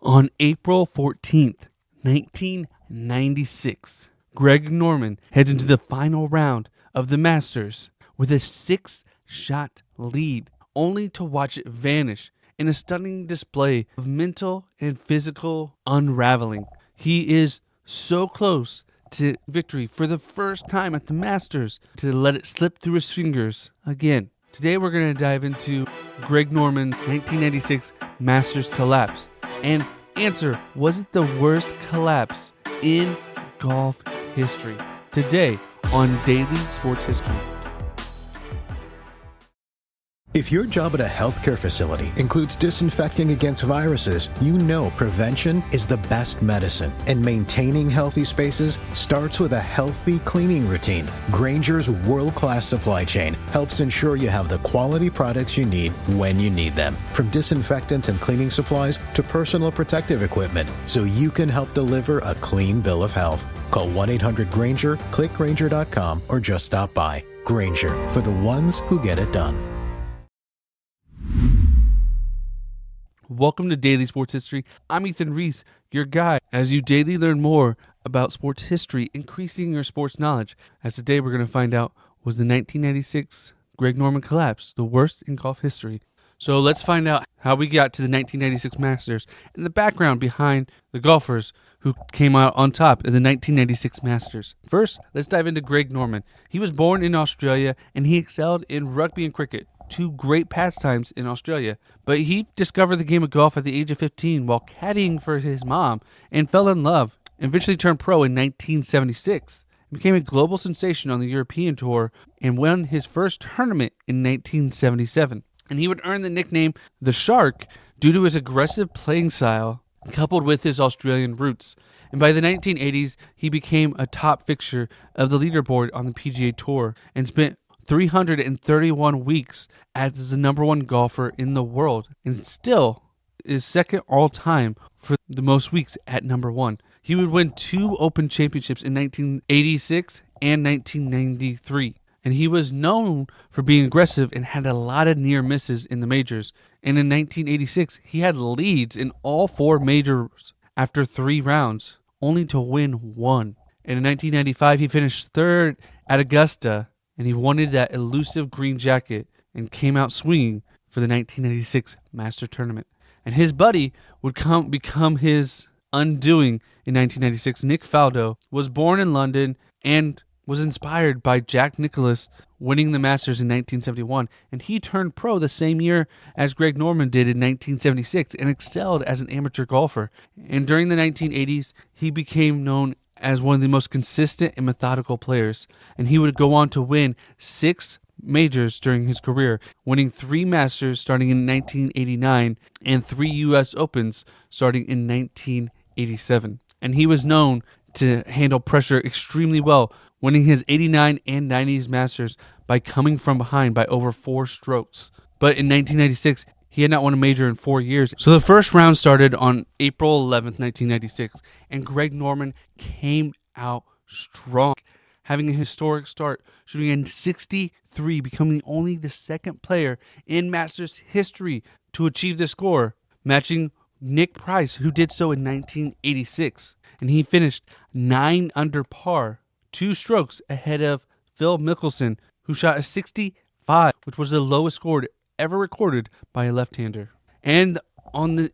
On April 14th, 1996, Greg Norman heads into the final round of the Masters with a 6-shot lead, only to watch it vanish in a stunning display of mental and physical unraveling. He is so close to victory for the first time at the Masters to let it slip through his fingers again. Today we're going to dive into Greg Norman's 1996 Masters collapse and answer, was it the worst collapse in golf history? Today on Daily Sports History. If your job at a healthcare facility includes disinfecting against viruses, you know prevention is the best medicine. And maintaining healthy spaces starts with a healthy cleaning routine. Grainger's world-class supply chain helps ensure you have the quality products you need when you need them. From disinfectants and cleaning supplies to personal protective equipment, so you can help deliver a clean bill of health. Call 1-800-GRAINGER, click Grainger.com, or just stop by. Grainger, for the ones who get it done. Welcome to Daily Sports History. I'm Ethan Reese, your guide, as you daily learn more about sports history, increasing your sports knowledge. As today we're going to find out, was the 1996 Greg Norman collapse the worst in golf history? So let's find out how we got to the 1996 Masters and the background behind the golfers who came out on top in the 1996 Masters. First, let's dive into Greg Norman. He was born in Australia and he excelled in rugby and cricket, two great pastimes in Australia. But he discovered the game of golf at the age of 15 while caddying for his mom and fell in love. Eventually turned pro in 1976. Became a global sensation on the European tour and won his first tournament in 1977. And he would earn the nickname the Shark due to his aggressive playing style coupled with his Australian roots. And by the 1980s, he became a top fixture of the leaderboard on the PGA Tour and spent 331 weeks as the number one golfer in the world, and still is second all time for the most weeks at number one. He would win 2 Open Championships in 1986 and 1993, and he was known for being aggressive and had a lot of near misses in the majors. And in 1986, he had leads in all 4 majors after 3 rounds, only to win 1. And in 1995, he finished third at Augusta, and he wanted that elusive green jacket and came out swinging for the 1996 Master Tournament. And his buddy would become his undoing in 1996. Nick Faldo was born in London and was inspired by Jack Nicklaus winning the Masters in 1971. And he turned pro the same year as Greg Norman did in 1976 and excelled as an amateur golfer. And during the 1980s, he became known as one of the most consistent and methodical players, and he would go on to win 6 majors during his career, winning 3 Masters starting in 1989 and 3 U.S. Opens starting in 1987. And he was known to handle pressure extremely well, winning his 89 and 90s Masters by coming from behind by over 4 strokes. But in 1996, he had not won a major in 4 years. So the first round started on April 11th, 1996, and Greg Norman came out strong, having a historic start, shooting a 63, becoming only the second player in Masters history to achieve this score, matching Nick Price, who did so in 1986. And he finished 9 under par, 2 strokes ahead of Phil Mickelson, who shot a 65, which was the lowest score ever recorded by a left-hander. And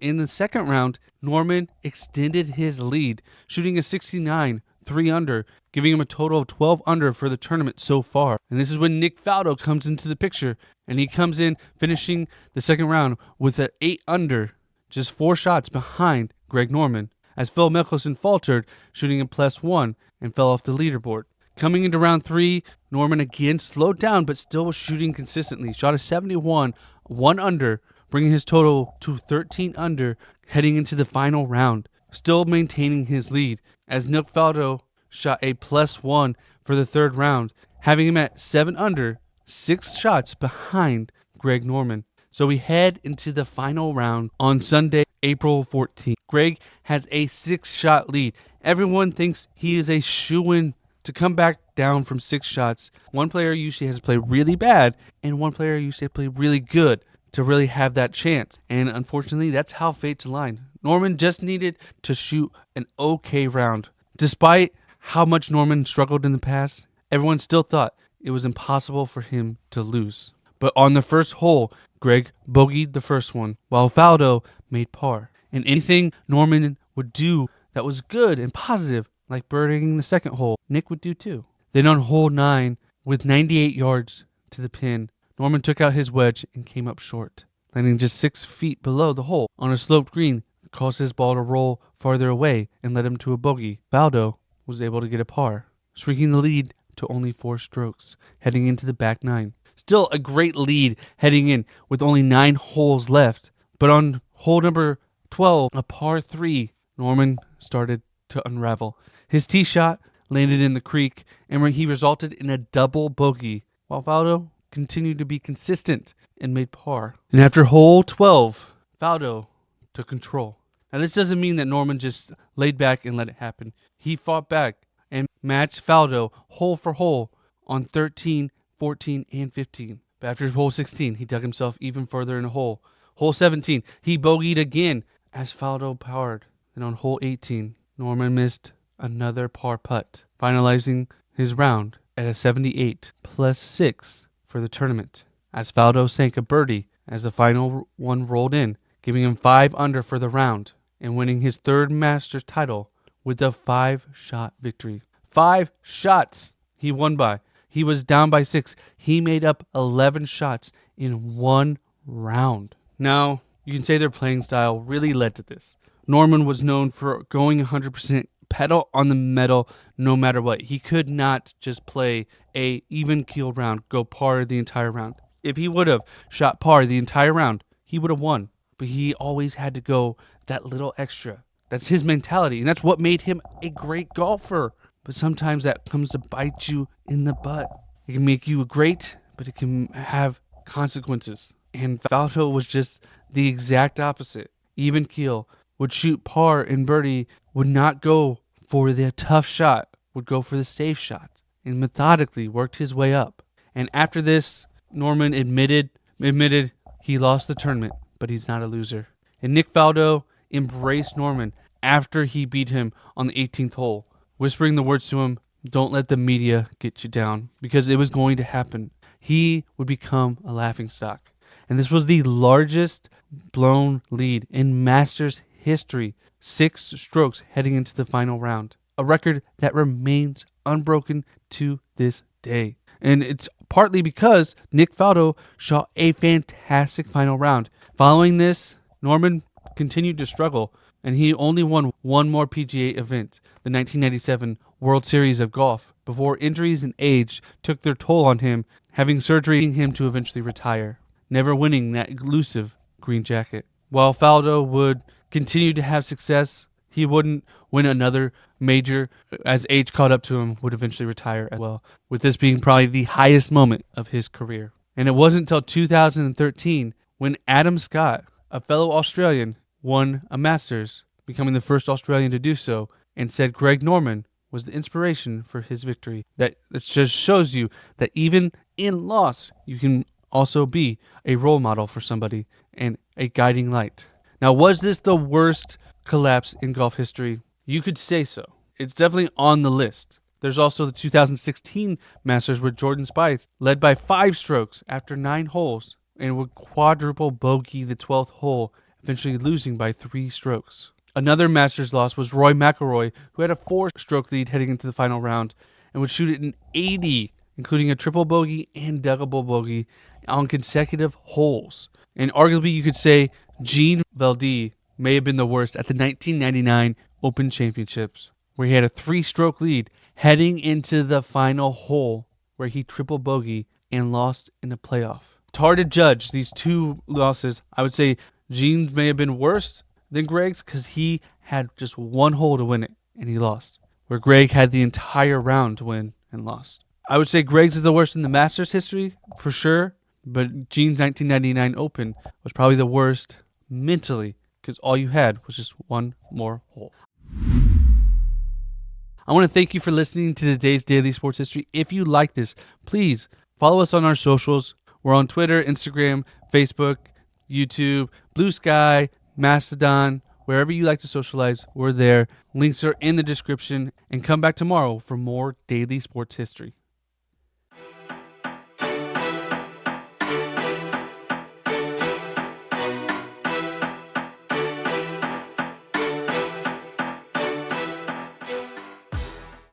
in the second round, Norman extended his lead, shooting a 69, 3 under, giving him a total of 12 under for the tournament so far. And this is when Nick Faldo comes into the picture, and he comes in finishing the second round with an 8 under, just 4 shots behind Greg Norman, as Phil Mickelson faltered, shooting a +1 and fell off the leaderboard. Coming into round 3, Norman again slowed down but still was shooting consistently. Shot a 71, 1 under, bringing his total to 13 under heading into the final round, still maintaining his lead, as Nick Faldo shot a +1 for the third round, having him at 7 under, 6 shots behind Greg Norman. So we head into the final round on Sunday, April 14th. Greg has a 6-shot lead. Everyone thinks he is a shoo-in to come back down from 6 shots. One player usually has to play really bad, and one player usually has to play really good to really have that chance. And unfortunately, that's how fates align. Norman just needed to shoot an okay round. Despite how much Norman struggled in the past, everyone still thought it was impossible for him to lose. But on the first hole, Greg bogeyed the first one, while Faldo made par. And anything Norman would do that was good and positive, like birdieing the second hole, Nick would do too. Then on hole 9, with 98 yards to the pin, Norman took out his wedge and came up short, landing just 6 feet below the hole on a sloped green that caused his ball to roll farther away and led him to a bogey. Faldo was able to get a par, shrinking the lead to only 4 strokes, heading into the back 9. Still a great lead heading in with only 9 holes left. But on hole number 12, a par 3, Norman started to unravel. His tee shot landed in the creek, and he resulted in a double bogey, while Faldo continued to be consistent and made par. And after hole 12, Faldo took control. Now this doesn't mean that Norman just laid back and let it happen. He fought back and matched Faldo hole for hole on 13, 14, and 15. But after hole 16, he dug himself even further in a hole. Hole 17, he bogeyed again as Faldo powered. And on hole 18, Norman missed another par putt, finalizing his round at a 78 plus 6 for the tournament, as Faldo sank a birdie as the final one rolled in, giving him 5 under for the round and winning his 3rd Masters title with a 5-shot victory. 5 shots he won by. He was down by 6. He made up 11 shots in one round. Now, you can say their playing style really led to this. Norman was known for going 100% pedal on the metal no matter what. He could not just play a even keel round, go par the entire round. If he would have shot par the entire round, he would have won. But he always had to go that little extra. That's his mentality, and that's what made him a great golfer. But sometimes that comes to bite you in the butt. It can make you great, but it can have consequences. And Faldo was just the exact opposite. Even keel, would shoot par and birdie, would not go for the tough shot, would go for the safe shot, and methodically worked his way up. And after this, Norman admitted he lost the tournament, but he's not a loser. And Nick Faldo embraced Norman after he beat him on the 18th hole, whispering the words to him, "Don't let the media get you down," because it was going to happen. He would become a laughingstock. And this was the largest blown lead in Masters history, 6 strokes heading into the final round, a record that remains unbroken to this day. And it's partly because Nick Faldo shot a fantastic final round. Following this, Norman continued to struggle, and he only won one more PGA event, the 1997 World Series of Golf, before injuries and age took their toll on him, having surgery him to eventually retire, never winning that elusive green jacket. While Faldo would continue to have success, he wouldn't win another major, as age caught up to him, would eventually retire as well, with this being probably the highest moment of his career. And it wasn't until 2013 when Adam Scott, a fellow Australian, won a Masters, becoming the first Australian to do so, and said Greg Norman was the inspiration for his victory. That just shows you that even in loss, you can also be a role model for somebody and a guiding light. Now, was this the worst collapse in golf history? You could say so. It's definitely on the list. There's also the 2016 Masters where Jordan Spieth led by 5 strokes after 9 holes and would quadruple bogey the 12th hole, eventually losing by 3 strokes. Another Masters loss was Roy McIlroy, who had a 4-stroke lead heading into the final round and would shoot it in 80, including a triple bogey and double bogey on consecutive holes. And arguably you could say Gene Valdez may have been the worst at the 1999 Open Championships, where he had a 3-stroke lead heading into the final hole, where he triple bogey and lost in the playoff. It's hard to judge these 2 losses. I would say Gene's may have been worse than Greg's because he had just 1 hole to win it and he lost, where Greg had the entire round to win and lost. I would say Greg's is the worst in the Masters history for sure, but Gene's 1999 Open was probably the worst mentally because all you had was just 1 more hole. I want to thank you for listening to today's Daily Sports History. If you like this, please follow us on our socials. We're on Twitter, Instagram, Facebook, YouTube, Blue Sky, Mastodon. Wherever you like to socialize, we're there. Links are in the description. And come back tomorrow for more daily sports history.